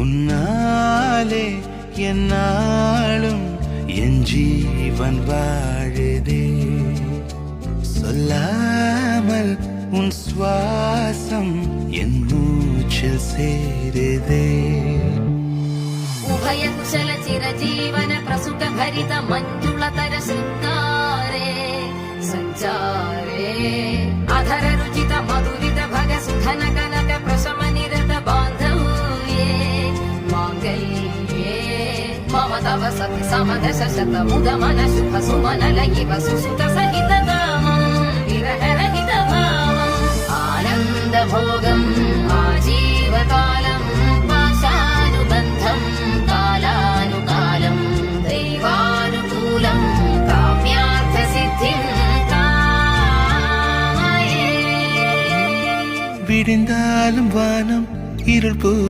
உன்னாலே என்னாலும் என் ஜீவன் வாழுதே. சொல்லாமல் உன் சுவாசம் என் மூச்சில் சேருதே. ഉഭയകുശല ചിരജീവന പ്രസുഖ ഭരിത മഞ്ജുളതര ശൃംഗാരേ സഞ്ചാരേ അധര രുചിത മധുരിത ഭഗ സുധന കനക പ്രശമ നിരത ബാന്ധവ്യേ മാംഗല്യേ മമ തവ സതി സമദശ ശത മുദ മന ശുഭ സുമന ലയിവ സുസുത സഹിത കാമം വിരഹരഹിത ഭാവം ആനന്ദ ഭോഗം ആജീവകാലം പാശാനുബന്ധം കാലാനുകാലം ദൈവാനുകൂലം കാമ്യാർത്ഥ സിദ്ധിം കാമയേ. விடிந்தாலும் வானம் இருள்